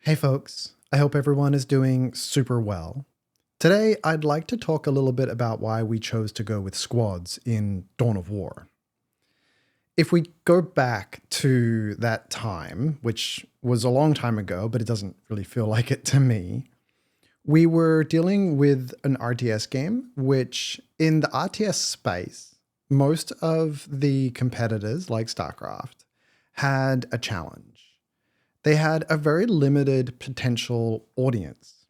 Hey folks, I hope everyone is doing super well. Today, I'd like to talk a little bit about why we chose to go with squads in Dawn of War. If we go back to that time, which was a long time ago, but it doesn't really feel like it to me, we were dealing with an RTS game, which in the RTS space, most of the competitors, like StarCraft, had a challenge. They had a very limited potential audience.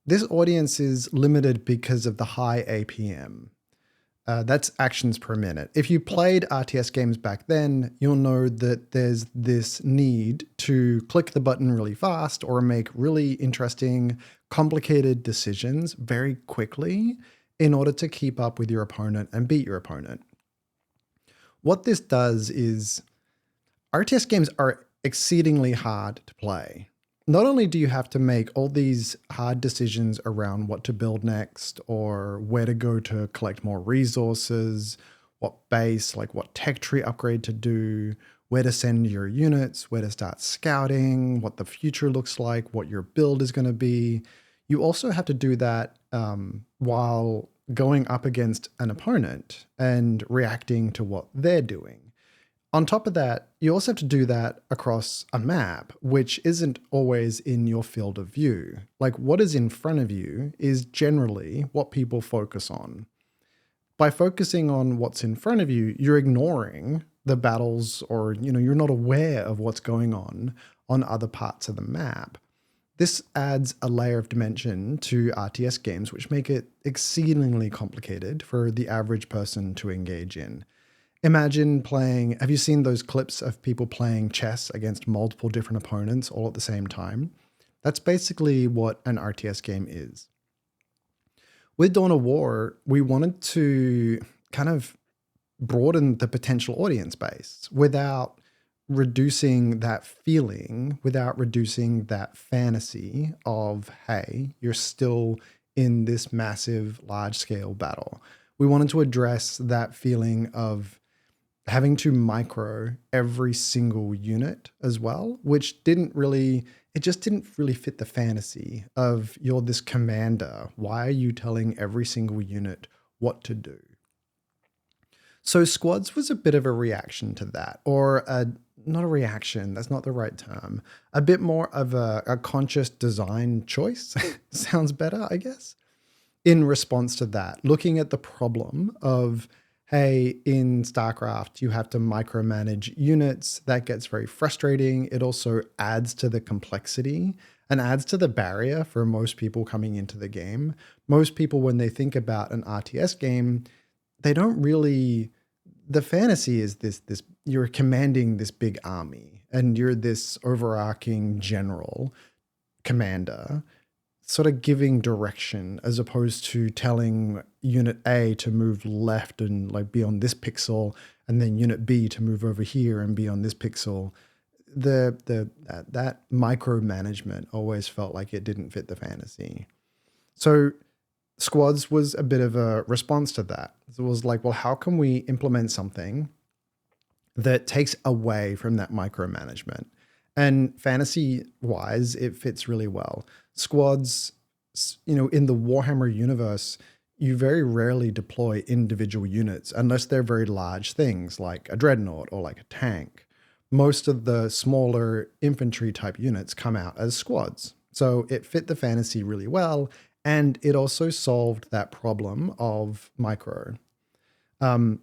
This audience is limited because of the high APM. That's actions per minute. If you played RTS games back then, you'll know that there's this need to click the button really fast or make really interesting, complicated decisions very quickly in order to keep up with your opponent and beat your opponent. What this does is RTS games are exceedingly hard to play. Not only do you have to make all these hard decisions around what to build next or where to go to collect more resources, what base, like what tech tree upgrade to do, where to send your units, where to start scouting, what the future looks like, what your build is going to be. You also have to do that while going up against an opponent and reacting to what they're doing. On top of that, you also have to do that across a map, which isn't always in your field of view. Like what is in front of you is generally what people focus on. By focusing on what's in front of you, you're ignoring the battles or, you're not aware of what's going on other parts of the map. This adds a layer of dimension to RTS games, which make it exceedingly complicated for the average person to engage in. Imagine playing, have you seen those clips of people playing chess against multiple different opponents all at the same time? That's basically what an RTS game is. With Dawn of War, we wanted to kind of broaden the potential audience base without reducing that feeling, without reducing that fantasy of, hey, you're still in this massive, large scale battle. We wanted to address that feeling of having to micro every single unit as well, which just didn't really fit the fantasy of you're this commander. Why are you telling every single unit what to do? So squads was a bit of a reaction to that, or not a reaction, that's not the right term, a bit more of a conscious design choice, sounds better, I guess, in response to that, looking at the problem of, hey, in StarCraft, you have to micromanage units. That gets very frustrating. It also adds to the complexity and adds to the barrier for most people coming into the game. Most people, when they think about an RTS game, they don't really, the fantasy is this you're commanding this big army and you're this overarching general commander sort of giving direction as opposed to telling unit A to move left and like be on this pixel and then unit B to move over here and be on this pixel. That micromanagement always felt like it didn't fit the fantasy. So squads was a bit of a response to that. It was like, well, how can we implement something that takes away from that micromanagement? And fantasy wise, it fits really well. Squads, in the Warhammer universe, you very rarely deploy individual units unless they're very large things like a dreadnought or like a tank. Most of the smaller infantry type units come out as squads. So it fit the fantasy really well. And it also solved that problem of micro. On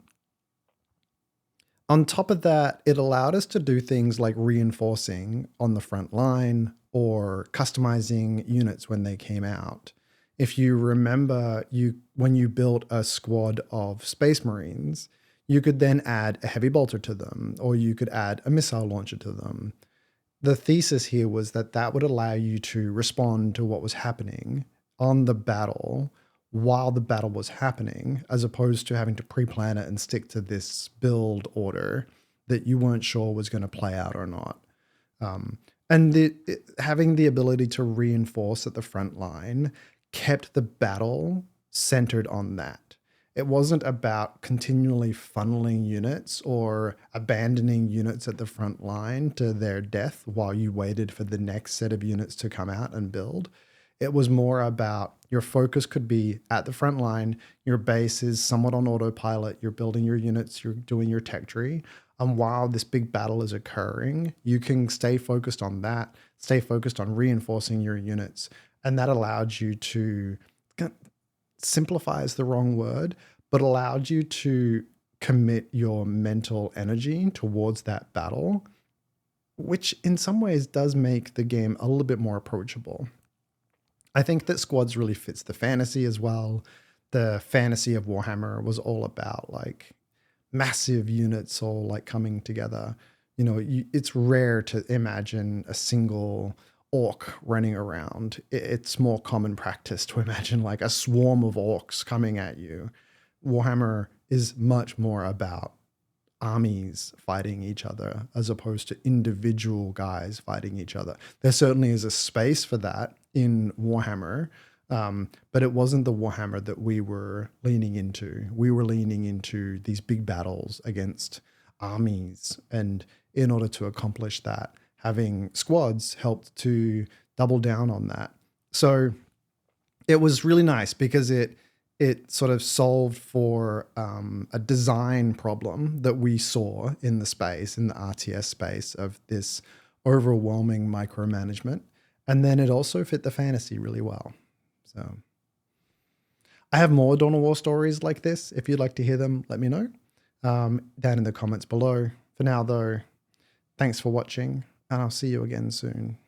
top of that, it allowed us to do things like reinforcing on the front line or customizing units when they came out. If you remember, when you built a squad of Space Marines, you could then add a heavy bolter to them, or you could add a missile launcher to them. The thesis here was that that would allow you to respond to what was happening on the battle while the battle was happening, as opposed to having to pre-plan it and stick to this build order that you weren't sure was going to play out or not. And having the ability to reinforce at the front line kept the battle centered on that. It wasn't about continually funneling units or abandoning units at the front line to their death while you waited for the next set of units to come out and build. It was more about your focus could be at the front line, your base is somewhat on autopilot, you're building your units, you're doing your tech tree. And while this big battle is occurring, you can stay focused on that, stay focused on reinforcing your units. And that allowed you to, simplify is the wrong word, but allowed you to commit your mental energy towards that battle, which in some ways does make the game a little bit more approachable. I think that Squads really fits the fantasy as well. The fantasy of Warhammer was all about like massive units all like coming together. You know, it's rare to imagine a single orc running around. It's more common practice to imagine like a swarm of orcs coming at you. Warhammer is much more about armies fighting each other as opposed to individual guys fighting each other. There certainly is a space for that in Warhammer, but it wasn't the Warhammer that we were leaning into. We were leaning into these big battles against armies, and in order to accomplish that, having squads helped to double down on that. So it was really nice because it sort of solved for a design problem that we saw in the space, in the RTS space, of this overwhelming micromanagement. And then it also fit the fantasy really well. So I have more Dawn of War stories like this. If you'd like to hear them, let me know down in the comments below. For now, though, thanks for watching, and I'll see you again soon.